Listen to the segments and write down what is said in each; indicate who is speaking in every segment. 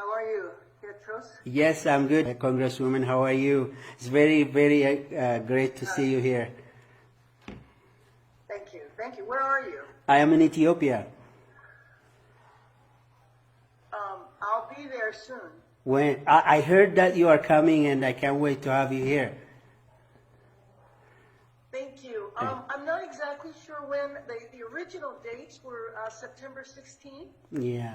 Speaker 1: How are you, ቴድሮስ?
Speaker 2: Yes, I'm good, Congresswoman. How are you? It's very, very great to see you here.
Speaker 1: Thank you. Thank you. Where are you?
Speaker 2: I am in Ethiopia.
Speaker 1: I'll be there soon.
Speaker 2: When I heard that you are coming, and I can't wait to have you here.
Speaker 1: Thank you. I'm not exactly sure when. The original dates were September 16th.
Speaker 2: Yeah.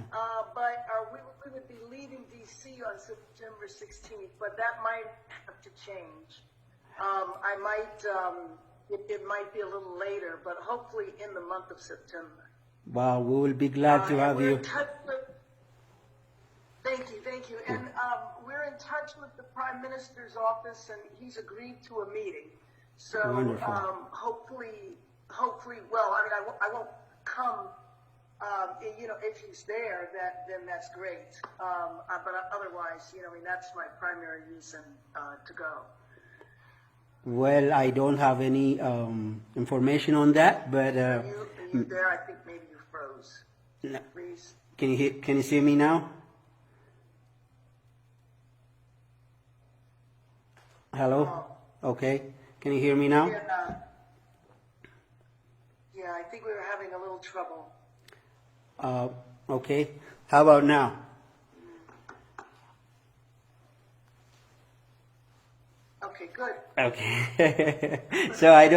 Speaker 1: But we would be leaving D.C. on September 16th, but that might have to change. I might, it might be a little later, but hopefully in the month of September.
Speaker 2: Wow, we will be glad to have you.
Speaker 1: Thank you. And we're in touch with the Prime Minister's office, and he's agreed to a meeting. So hopefully, well, I mean, I won't come. If he's there, then that's great. But otherwise, I mean, that's my primary reason to go.
Speaker 2: Well, I don't have any information on that, but
Speaker 1: Are you there? I think maybe you froze.
Speaker 2: No.
Speaker 1: Please.
Speaker 2: Can you see me now? Hello. Okay. Can you hear me now?
Speaker 1: Yeah, I think we were having a little trouble.
Speaker 2: Okay. How about now?
Speaker 1: Okay, good.
Speaker 2: Okay. So I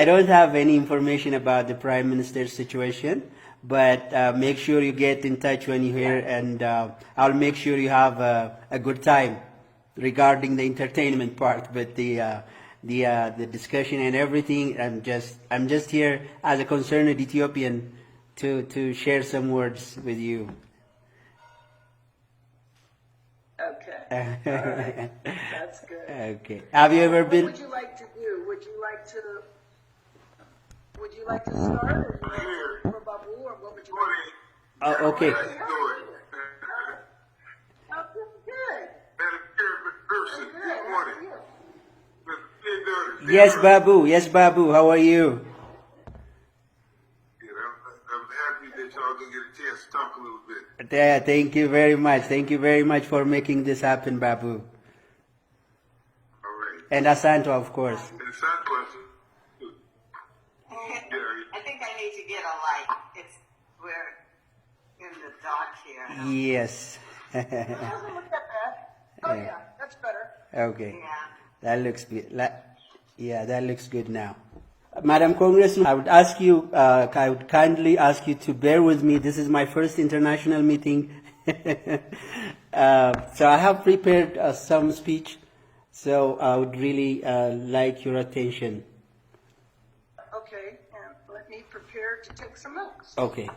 Speaker 2: don't have any information about the Prime Minister's situation, but make sure you get in touch when you hear, and I'll make sure you have a good time regarding the entertainment part, but the discussion and everything. I'm just here as a concerned Ethiopian to share some words with you.
Speaker 1: Okay. All right. That's good.
Speaker 2: Okay. Have you ever been?
Speaker 1: What would you like to do? Would you like to start, or you want to for Babu, or what would you like?
Speaker 2: Oh, okay.
Speaker 1: Oh, good.
Speaker 2: Yes, Babu. Yes, Babu. How are you?
Speaker 3: I'm happy that y'all gonna get a chance to talk a little bit.
Speaker 2: Yeah, thank you very much. Thank you very much for making this happen, Babu.
Speaker 3: All right.
Speaker 2: And Asanto, of course.
Speaker 3: And Santo,
Speaker 4: I think I need to get a light. We're in the dark here.
Speaker 2: Yes.
Speaker 1: It doesn't look that bad. Oh yeah, that's better.
Speaker 2: Okay.
Speaker 4: Yeah.
Speaker 2: That looks good. Yeah, that looks good now. Madam Congressman, I would kindly ask you to bear with me. This is my first international meeting. So I have prepared some speech, so I would really like your attention.
Speaker 1: Okay, and let me prepare to take some notes.
Speaker 2: Okay.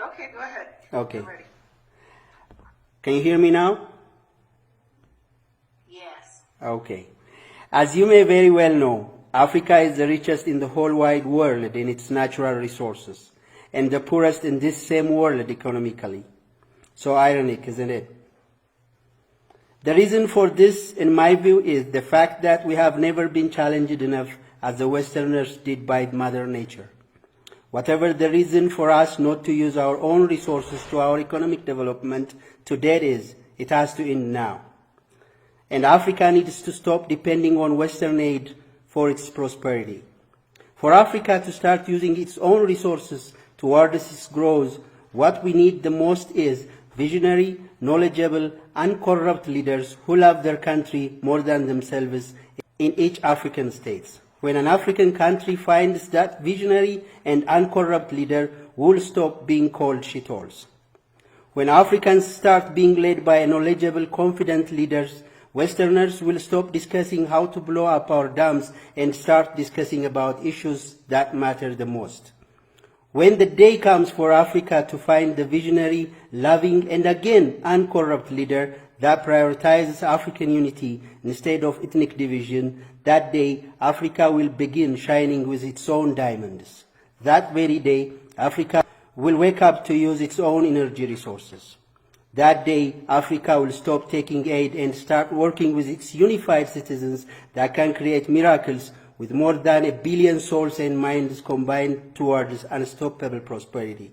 Speaker 1: Okay, go ahead.
Speaker 2: Okay.
Speaker 1: I'm ready.
Speaker 2: Can you hear me now?
Speaker 4: Yes.
Speaker 2: Okay. As you may very well know, Africa is the richest in the whole wide world in its natural resources, and the poorest in this same world economically. So ironic, isn't it? The reason for this, in my view, is the fact that we have never been challenged enough as the Westerners did by Mother Nature. Whatever the reason for us not to use our own resources to our economic development to date is, it has to end now. And Africa needs to stop depending on Western aid for its prosperity. For Africa to start using its own resources towards its growth, what we need the most is visionary, knowledgeable, uncorrupt leaders who love their country more than themselves in each African state. When an African country finds that visionary and uncorrupt leader, we'll stop being called shitholes. When Africans start being led by knowledgeable, confident leaders, Westerners will stop discussing how to blow up our dams and start discussing about issues that matter the most. When the day comes for Africa to find the visionary, loving, and again uncorrupt leader that prioritizes African unity instead of ethnic division, that day Africa will begin shining with its own diamonds. That very day, Africa will wake up to use its own energy resources. That day, Africa will stop taking aid and start working with its unified citizens that can create miracles with more than 1 billion souls and minds combined towards unstoppable prosperity.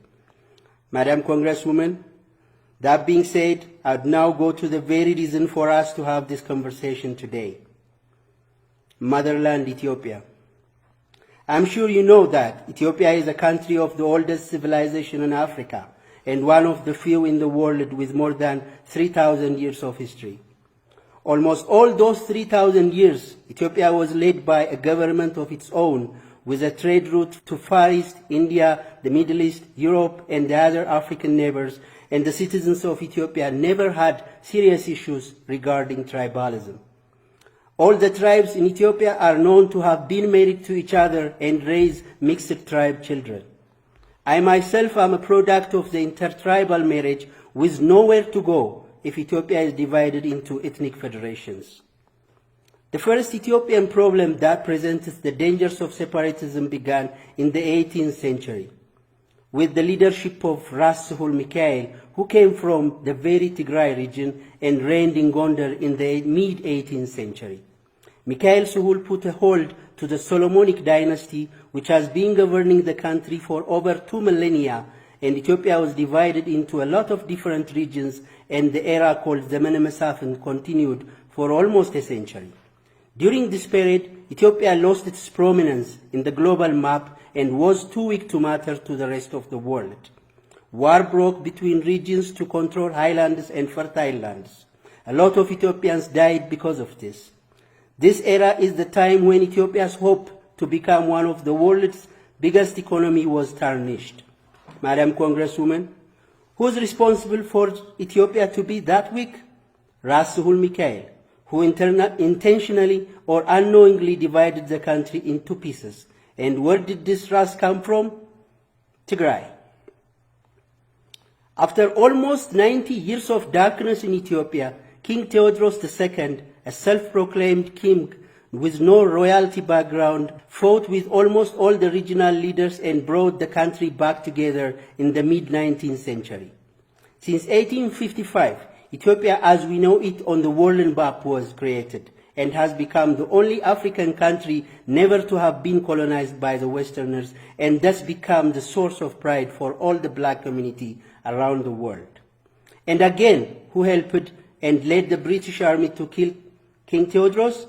Speaker 2: Madam Congresswoman, that being said, I'd now go to the very reason for us to have this conversation today. Motherland Ethiopia. I'm sure you know that Ethiopia is a country of the oldest civilization in Africa and one of the few in the world with more than 3,000 years of history. Almost all those 3,000 years, Ethiopia was led by a government of its own with a trade route to Far East, India, the Middle East, Europe, and the other African neighbors, and the citizens of Ethiopia never had serious issues regarding tribalism. All the tribes in Ethiopia are known to have been married to each other and raised mixed tribe children. I myself am a product of the intertribal marriage with nowhere to go if Ethiopia is divided into ethnic federations. The first Ethiopian problem that presents the dangers of separatism began in the 18th century with the leadership of Ras Suhul Mikhail, who came from the very Tigray region and reigned in Gondar in the mid-18th century. Mikhail Suhul put a hold to the Solomonic dynasty, which has been governing the country for over 2 millennia, and Ethiopia was divided into a lot of different regions, and the era called Zemene Mesafint continued for almost a century. During this period, Ethiopia lost its prominence in the global map and was too weak to matter to the rest of the world. War broke between regions to control highlands and fertile lands. A lot of Ethiopians died because of this. This era is the time when Ethiopia's hope to become one of the world's biggest economy was tarnished. Madam Congresswoman, who is responsible for Ethiopia to be that weak? Ras Suhul Mikhail, who intentionally or unknowingly divided the country in two pieces. And where did this Ras come from? Tigray. After almost 90 years of darkness in Ethiopia, King ቴድሮስ II, a self-proclaimed king with no royalty background, fought with almost all the regional leaders and brought the country back together in the mid-19th century. Since 1855, Ethiopia as we know it on the world map was created and has become the only African country never to have been colonized by the Westerners, and thus become the source of pride for all the black community around the world. And again, who helped and led the British army to kill King ቴዎድሮስ?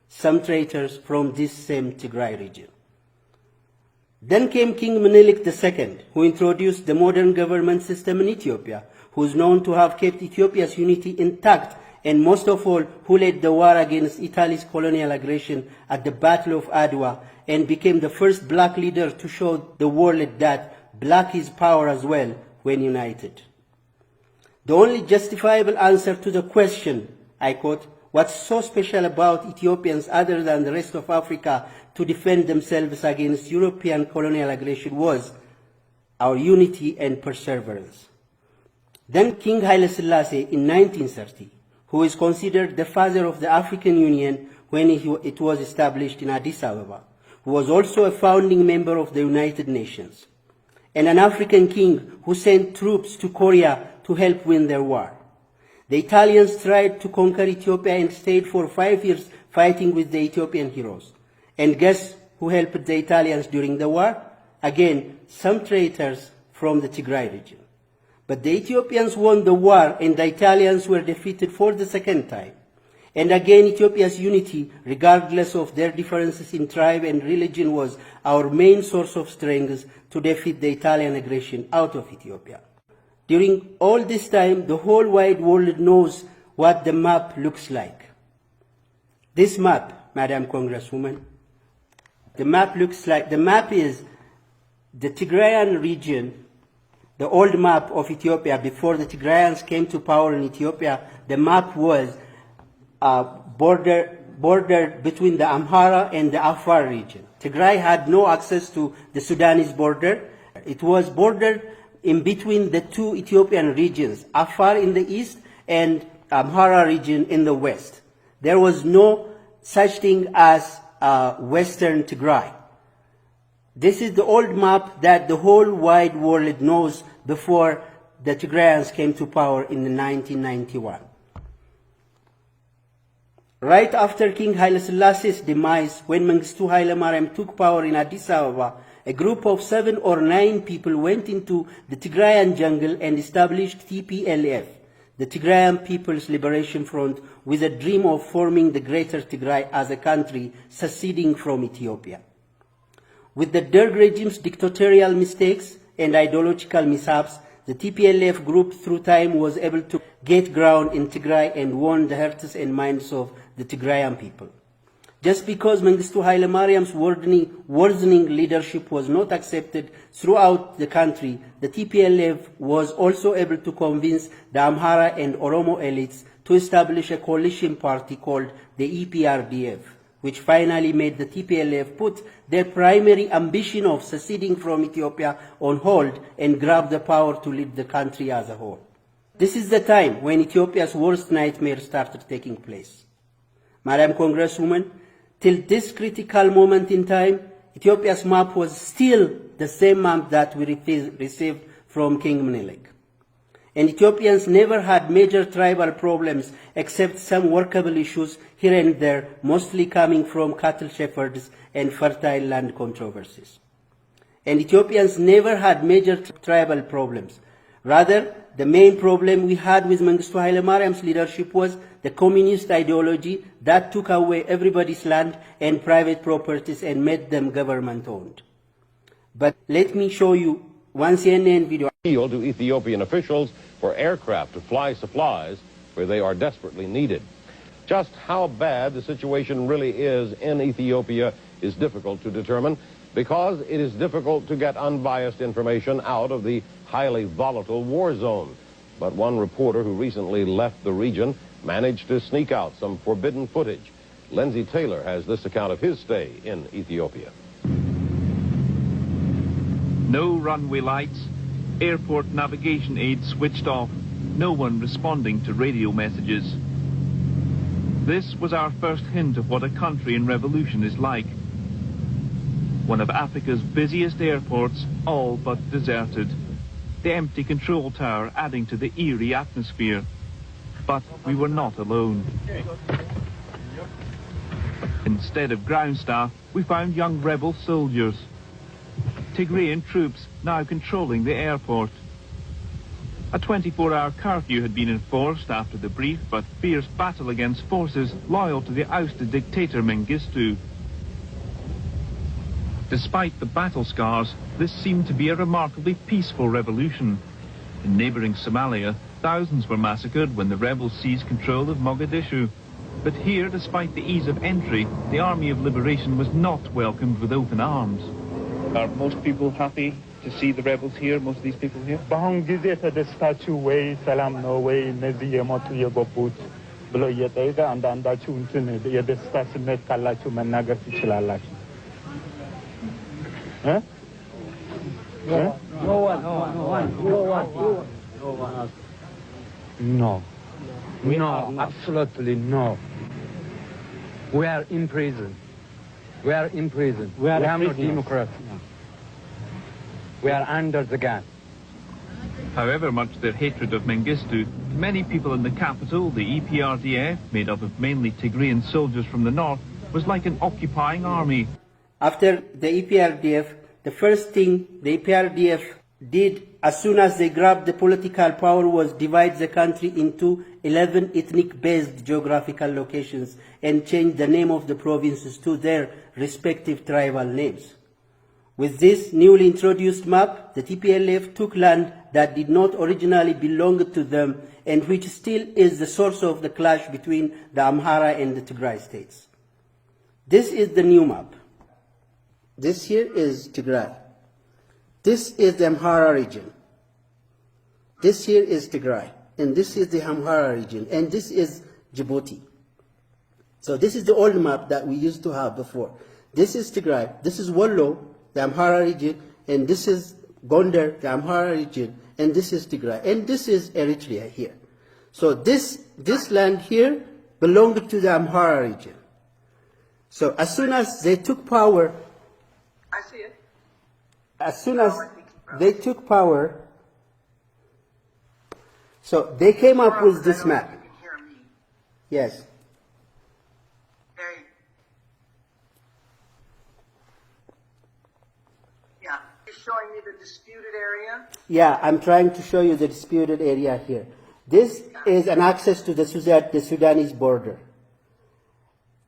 Speaker 2: Some traitors from this same Tigray region. Then came King Menelik II, who introduced the modern government system in Ethiopia, who is known to have kept Ethiopia's unity intact, and most of all, who led the war against Italy's colonial aggression at the Battle of Adwa, and became the first black leader to show the world that black is power as well when united. The only justifiable answer to the question, I quote, what's so special about Ethiopians other than the rest of Africa to defend themselves against European colonial aggression was our unity and perseverance. Then King Haile Selassie in 1930, who is considered the father of the African Union when it was established in Addis Ababa, who was also a founding member of the United Nations, and an African king who sent troops to Korea to help win their war. The Italians tried to conquer Ethiopia and stayed for 5 years fighting with the Ethiopian heroes. And guess who helped the Italians during the war? Again, some traitors from the Tigray region. But the Ethiopians won the war and the Italians were defeated for the second time. And again, Ethiopia's unity, regardless of their differences in tribe and religion, was our main source of strength to defeat the Italian aggression out of Ethiopia. During all this time, the whole wide world knows what the map looks like. This map, Madam Congresswoman, the map is the Tigrayan region, the old map of Ethiopia. Before the Tigrayans came to power in Ethiopia, the map was bordered between the Amhara and the Afar region. Tigray had no access to the Sudanese border. It was bordered in between the two Ethiopian regions, Afar in the east and Amhara region in the west. There was no such thing as Western Tigray. This is the old map that the whole wide world knows before the Tigrayans came to power in 1991. Right after King Haile Selassie's demise, when Mengistu Haile Mariam took power in Addis Ababa, a group of 7 or 9 people went into the Tigrayan jungle and established TPLF, the Tigrayan People's Liberation Front, with a dream of forming the Greater Tigray as a country seceding from Ethiopia. With the Derg regime's dictatorial mistakes and ideological mishaps, the TPLF group through time was able to get ground in Tigray and won the hearts and minds of the Tigrayan people. Just because Mengistu Haile Mariam's worsening leadership was not accepted throughout the country, the TPLF was also able to convince the Amhara and Oromo elites to establish a coalition party called the EPRDF, which finally made the TPLF put their primary ambition of seceding from Ethiopia on hold and grab the power to lead the country as a whole. This is the time when Ethiopia's worst nightmare started taking place. Madam Congresswoman, till this critical moment in time, Ethiopia's map was still the same map that we received from King Menelik. And Ethiopians never had major tribal problems except some workable issues here and there, mostly coming from cattle shepherds and fertile land controversies. And Ethiopians never had major tribal problems. Rather, the main problem we had with Mengistu Haile Mariam's leadership was the communist ideology that took away everybody's land and private properties and made them government-owned. But let me show you one CNN video.
Speaker 5: Appeal to Ethiopian officials for aircraft to fly supplies where they are desperately needed. Just how bad the situation really is in Ethiopia is difficult to determine because it is difficult to get unbiased information out of the highly volatile war zone. But one reporter who recently left the region managed to sneak out some forbidden footage. Lindsay Taylor has this account of his stay in Ethiopia.
Speaker 6: No runway lights, airport navigation aids switched off, no one responding to radio messages. This was our first hint of what a country in revolution is like. One of Africa's busiest airports, all but deserted. The empty control tower adding to the eerie atmosphere. But we were not alone. Instead of ground staff, we found young rebel soldiers. Tigrayan troops now controlling the airport. A 24-hour curfew had been enforced after the brief but fierce battle against forces loyal to the ousted dictator Mengistu. Despite the battle scars, this seemed to be a remarkably peaceful revolution. In neighbouring Somalia, thousands were massacred when the rebels seized control of Mogadishu. But here, despite the ease of entry, the Army of Liberation was not welcomed with open arms. Are most people happy to see the rebels here, most of these people here?
Speaker 7: በአሁን ጊዜ ተደስታችሁ ወይ ሰላም ነው ወይ እነዚህ የሞቱ የገቡት ብሎ እየጠየቀ አንዳንዳችሁ እንትን የደስታ ስሜት ካላችሁ መናገር ትችላላችሁ። No, absolutely no. We are in prison. We are in prison. We have no democracy. We are under the gun.
Speaker 6: However much their hatred of Mengistu, many people in the capital, the EPRDF, made up of mainly Tigrayan soldiers from the north, was like an occupying army.
Speaker 2: After the EPRDF, the first thing the EPRDF did as soon as they grabbed the political power was divide the country into 11 ethnic-based geographical locations and change the name of the provinces to their respective tribal names. With this newly introduced map, the TPLF took land that did not originally belong to them and which still is the source of the clash between the Amhara and the Tigray states. This is the new map. This here is Tigray. This is the Amhara region. This here is Tigray. And this is the Amhara region. And this is Djibouti. So this is the old map that we used to have before. This is Tigray. This is Wollo, the Amhara region. And this is Gondar, the Amhara region. And this is Tigray. And this is Eritrea here. So this land here belonged to the Amhara region. So as soon as they took power,
Speaker 1: I see it.
Speaker 2: as soon as they took power, so they came up with this map.
Speaker 1: You can hear me.
Speaker 2: Yes.
Speaker 1: Okay. Yeah, showing me the disputed area?
Speaker 2: Yeah, I'm trying to show you the disputed area here. This is an access to the Sudanese border.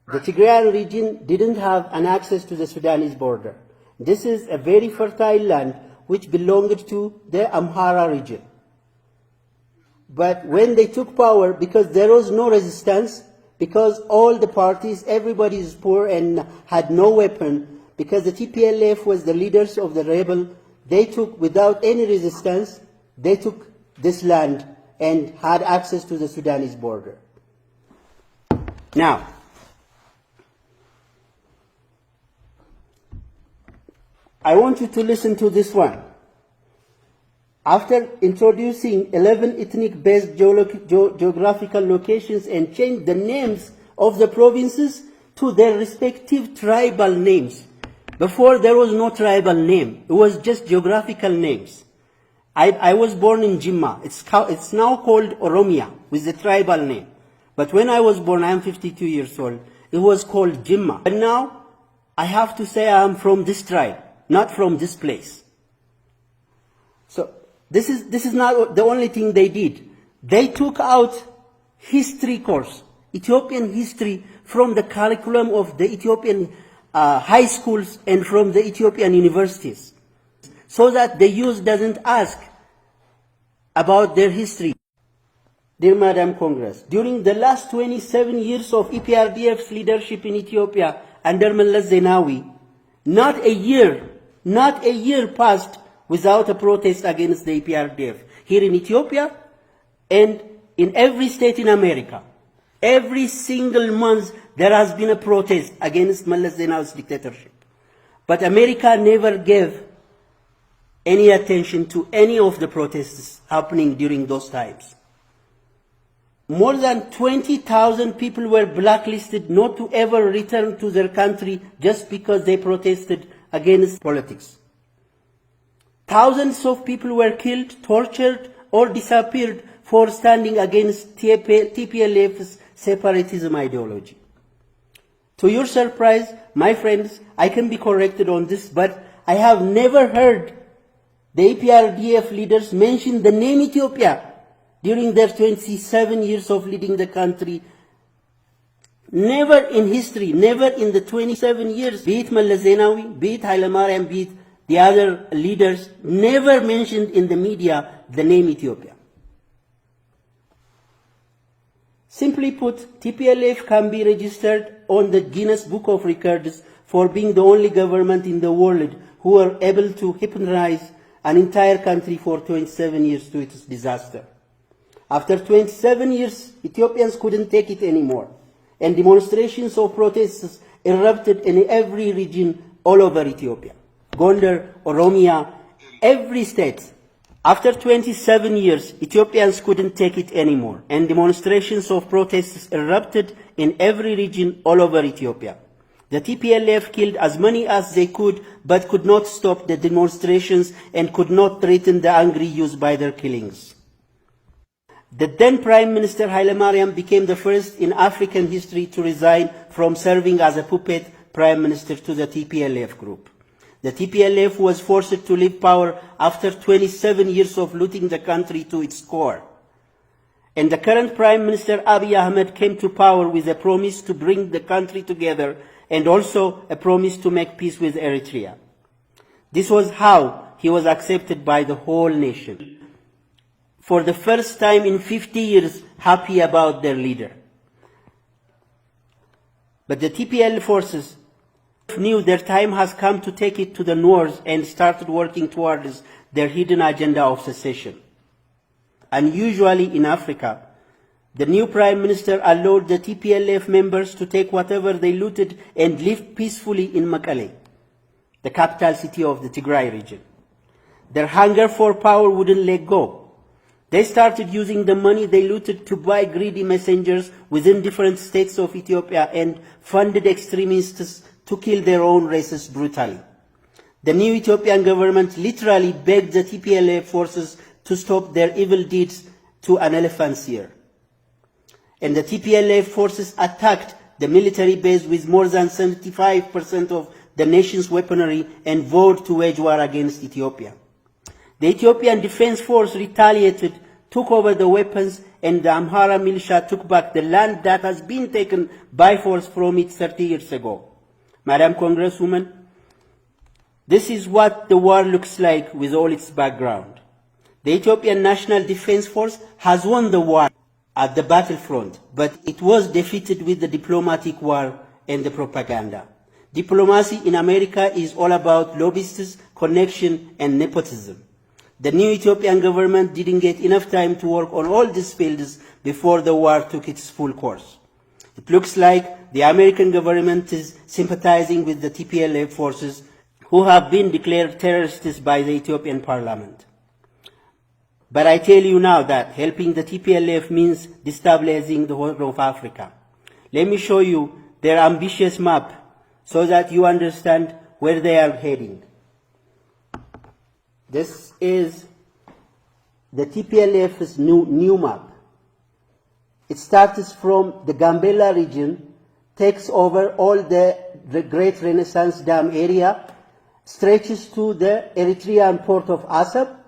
Speaker 2: The Tigrayan region didn't have an access to the Sudanese border. This is a very fertile land which belonged to the Amhara region. But when they took power, because there was no resistance, because all the parties, everybody is poor and had no weapon, because the TPLF was the leaders of the rebel, they took, without any resistance, they took this land and had access to the Sudanese border. Now, I want you to listen to this one. After introducing 11 ethnic-based geographical locations and changed the names of the provinces to their respective tribal names. Before there was no tribal name, it was just geographical names. I was born in Jimma. It's now called Oromia with the tribal name. But when I was born, I'm 52 years old, it was called Jimma. But now I have to say I'm from this tribe, not from this place. So this is not the only thing they did. They took out history course, Ethiopian history, from the curriculum of the Ethiopian high schools and from the Ethiopian universities, so that the youth doesn't ask about their history. Dear Madam Congress, during the last 27 years of EPRDF's leadership in Ethiopia under Meles Zenawi, not a year passed without a protest against the EPRDF. Here in Ethiopia and in every state in America, every single month there has been a protest against Meles Zenawi's dictatorship. But America never gave any attention to any of the protests happening during those times. More than 20,000 people were blacklisted not to ever return to their country just because they protested against politics. Thousands of people were killed, tortured, or disappeared for standing against TPLF's separatism ideology. To your surprise, my friends, I can be corrected on this, but I have never heard the EPRDF leaders mention the name Ethiopia during their 27 years of leading the country. Never in history, never in the 27 years, be it Meles Zenawi, be it Haile Mariam, be it the other leaders, never mentioned in the media the name Ethiopia. Simply put, TPLF can be registered on the Guinness Book of Records for being the only government in the world who were able to hypnotize an entire country for 27 years to its disaster. After 27 years, Ethiopians couldn't take it anymore, and demonstrations of protests erupted in every region all over Ethiopia. Gondar, Oromia, every state. After 27 years, Ethiopians couldn't take it anymore, and demonstrations of protests erupted in every region all over Ethiopia. The TPLF killed as many as they could, but could not stop the demonstrations and could not threaten the angry youth by their killings. The then Prime Minister Haile Mariam became the first in African history to resign from serving as a puppet Prime Minister to the TPLF group. The TPLF was forced to leave power after 27 years of looting the country to its core. And the current Prime Minister Abiy Ahmed came to power with a promise to bring the country together and also a promise to make peace with Eritrea. This was how he was accepted by the whole nation. For the first time in 50 years, happy about their leader. But the TPL forces knew their time has come to take it to the north and started working towards their hidden agenda of secession. Unusually in Africa, the new Prime Minister allowed the TPLF members to take whatever they looted and live peacefully in Mekelle, the capital city of the Tigray region. Their hunger for power wouldn't let go. They started using the money they looted to buy greedy messengers within different states of Ethiopia and funded extremists to kill their own races brutally. The new Ethiopian government literally begged the TPLF forces to stop their evil deeds to an elephant's ear. And the TPLF forces attacked the military base with more than 75% of the nation's weaponry and vowed to wage war against Ethiopia. The Ethiopian Defense Force retaliated, took over the weapons, and the Amhara militia took back the land that has been taken by force from it 30 years ago. Madam Congresswoman, this is what the war looks like with all its background. The Ethiopian National Defense Force has won the war at the battlefront, but it was defeated with the diplomatic war and the propaganda. Diplomacy in America is all about lobbyists, connection, and nepotism. The new Ethiopian government didn't get enough time to work on all these fields before the war took its full course. It looks like the American government is sympathizing with the TPLF forces who have been declared terrorists by the Ethiopian parliament. But I tell you now that helping the TPLF means destabilizing the Horn of Africa. Let me show you their ambitious map so that you understand where they are heading. This is the TPLF's new map. It starts from the Gambela region, takes over all the Great Renaissance Dam area, stretches to the Eritrean port of Assab.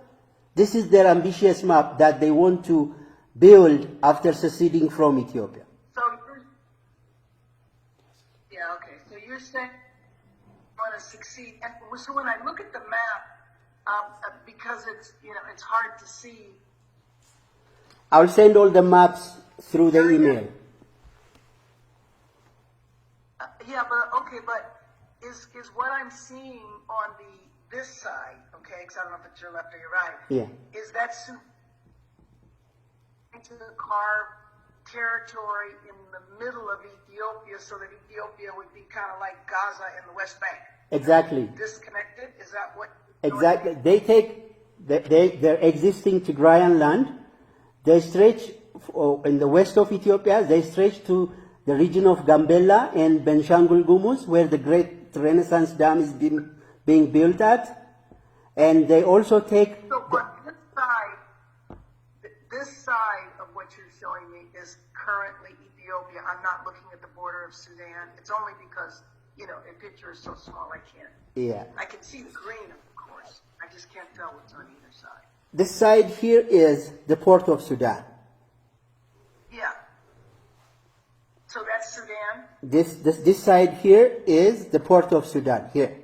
Speaker 2: This is their ambitious map that they want to build after seceding from Ethiopia.
Speaker 1: So, so you're saying you want to succeed. And so when I look at the map, because it's, it's hard to see.
Speaker 2: I'll send all the maps through the email.
Speaker 1: But is what I'm seeing on this side, because I don't know if it's your left or your right.
Speaker 2: Yeah.
Speaker 1: Is that to carve territory in the middle of Ethiopia so that Ethiopia would be kind of like Gaza in the West Bank?
Speaker 2: Exactly.
Speaker 1: Disconnected? Is that what?
Speaker 2: Exactly. They take their existing Tigrayan land, they stretch in the west of Ethiopia, they stretch to the region of Gambela and Benshangul Gumuz, where the Great Renaissance Dam is being built at. And they also take...
Speaker 1: So this side of what you're showing me is currently Ethiopia. I'm not looking at the border of Sudan. It's only because, a picture is so small I can't.
Speaker 2: Yeah.
Speaker 1: I can see the green, of course. I just can't tell what's on either side.
Speaker 2: This side here is the port of Sudan.
Speaker 1: Yeah. So that's Sudan?
Speaker 2: This side here is the port of Sudan, here.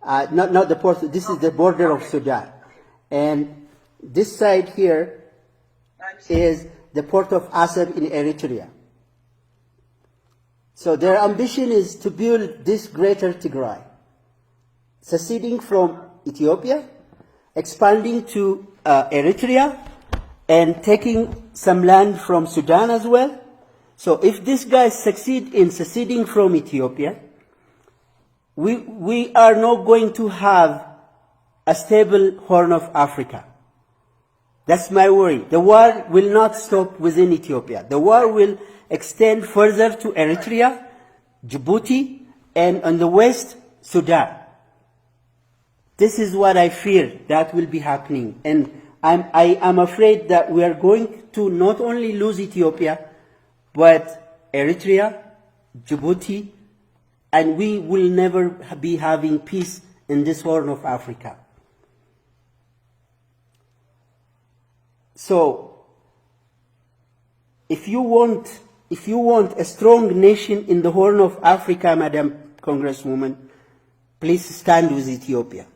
Speaker 2: Not the port, this is the border of Sudan. And this side here is the port of Assab in Eritrea. So their ambition is to build this greater Tigray, seceding from Ethiopia, expanding to Eritrea, and taking some land from Sudan as well. So if these guys succeed in seceding from Ethiopia, we are not going to have a stable Horn of Africa. That's my worry. The war will not stop within Ethiopia. The war will extend further to Eritrea, Djibouti, and on the west, Sudan. This is what I fear that will be happening. And I am afraid that we are going to not only lose Ethiopia, but Eritrea, Djibouti, and we will never be having peace in this Horn of Africa. So, if you want a strong nation in the Horn of Africa, Madam Congresswoman, please stand with Ethiopia.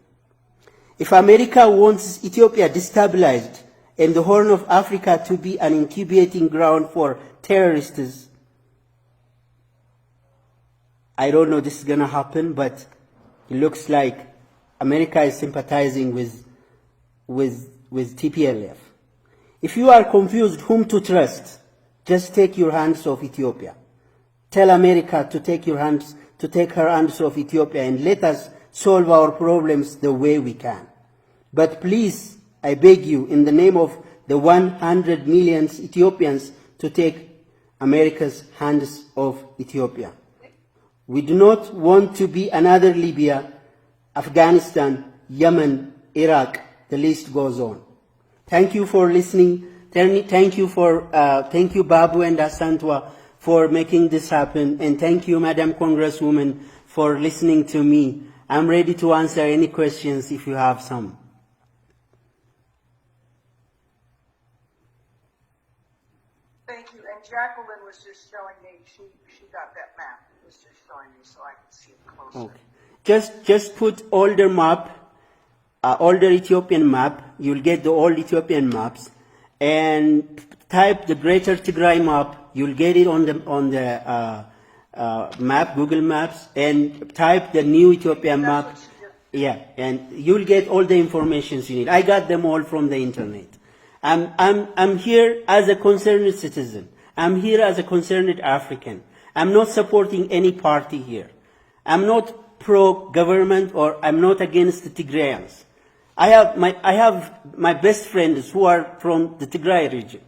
Speaker 2: If America wants Ethiopia destabilized and the Horn of Africa to be an incubating ground for terrorists, I don't know this is going to happen, but it looks like America is sympathizing with TPLF. If you are confused whom to trust, just take your hands off Ethiopia. Tell America to take her hands off Ethiopia and let us solve our problems the way we can. But please, I beg you, in the name of the 100 million Ethiopians, to take America's hands off Ethiopia. We do not want to be another Libya, Afghanistan, Yemen, Iraq, the list goes on. Thank you for listening. Thank you Babu and Asantwa for making this happen. And thank you, Madam Congresswoman, for listening to me. I'm ready to answer any questions if you have some.
Speaker 1: Thank you. And Jacqueline was just showing me, she got that map. It was just showing me so I could see it closer.
Speaker 2: Okay. Just put older map, older Ethiopian map. You'll get the old Ethiopian maps, and type the Greater Tigray map. You'll get it on the map, Google Maps, and type the new Ethiopian map. Yeah, and you'll get all the information you need. I got them all from the internet. I'm here as a concerned citizen. I'm here as a concerned African. I'm not supporting any party here. I'm not pro-government, or I'm not against the Tigrayans. I have my best friends who are from the Tigray region.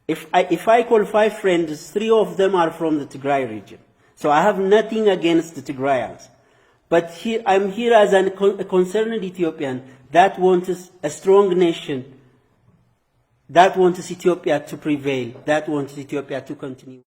Speaker 2: If I call 5 friends, 3 of them are from the Tigray region. So I have nothing against the Tigrayans. But here, I'm here as a concerned Ethiopian that wants a strong nation, that wants Ethiopia to prevail, that wants Ethiopia to continue.